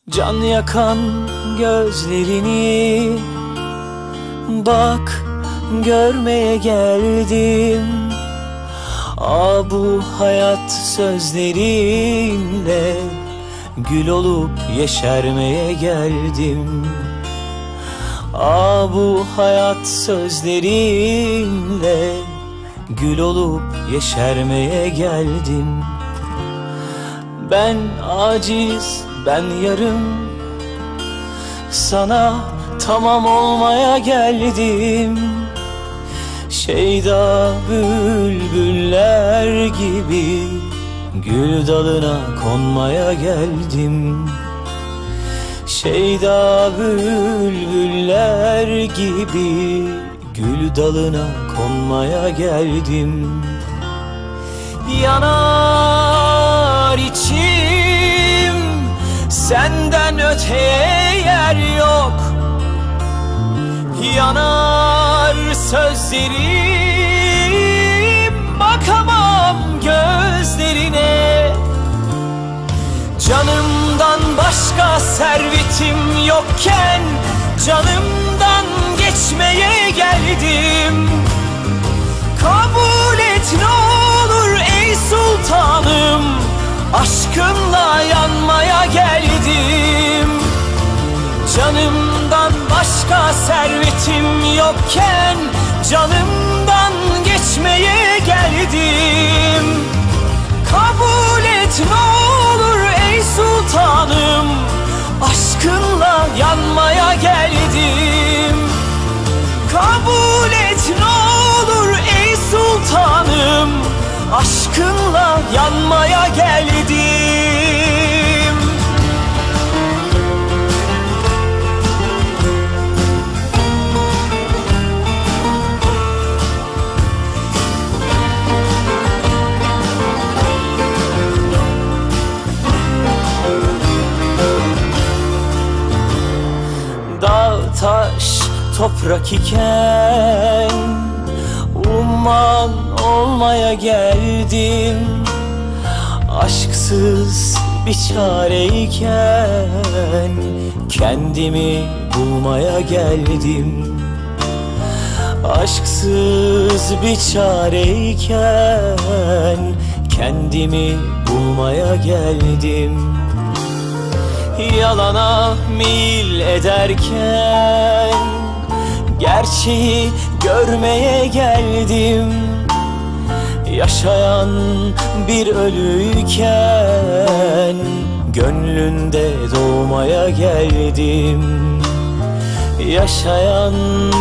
Can yakan gözlerini bak görmeye geldim. Bu hayat sözlerinle gül olup yeşermeye geldim. Bu hayat sözlerinle gül olup yeşermeye geldim. Ben aciz, ben yarım, sana tamam olmaya geldim. Şeyda bülbüller gibi gül dalına konmaya geldim. Şeyda bülbüller gibi gül dalına konmaya geldim. Yanar içim, senden öteye yer yok. Yanar sözlerim, bakamam gözlerine. Canımdan başka servetim yokken canımdan geçmeye geldim. Kabul et ne olur ey sultanım, aşkınla yanmaya geldim. Canımdan başka servetim yokken canımdan geçmeye geldim. Kabul et ne olur ey sultanım, aşkınla yanmaya geldim. Kabul et ne olur ey sultanım, aşkınla yanmaya geldim. Dağ, taş, toprak iken umman olmaya geldim. Aşksız bir çareyken kendimi bulmaya geldim. Aşksız bir çareyken kendimi bulmaya geldim. Yalana meyil ederken gerçeği görmeye geldim. Yaşayan bir ölüyken gönlünde doğmaya geldim. Yaşayan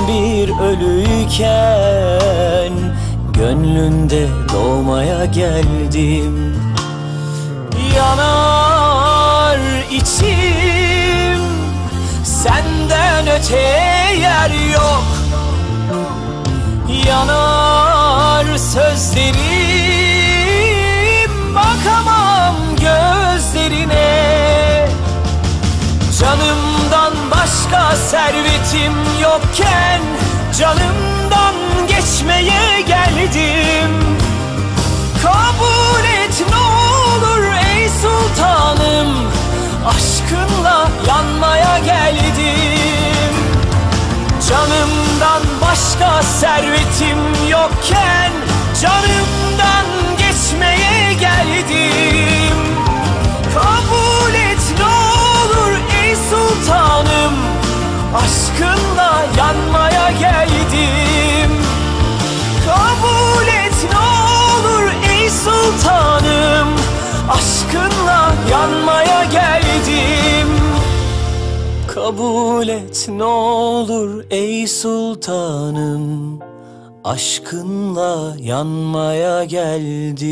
bir ölüyken gönlünde doğmaya geldim. Yanar içim, senden öteye yer yok. Yanar sözlerim, bakamam gözlerine. Canımdan başka servetim yokken canımdan geçmeye geldim. Kabul et ne olur ey sultanım, aşkınla yanmaya geldim. Canımdan başka servetim yokken canımdan geçmeye geldim. Kabul et ne olur ey sultanım, aşkınla yanmaya geldim. Kabul et ne olur ey sultanım, aşkınla yanmaya geldim. Kabul et ne olur ey sultanım, aşkınla yanmaya geldim.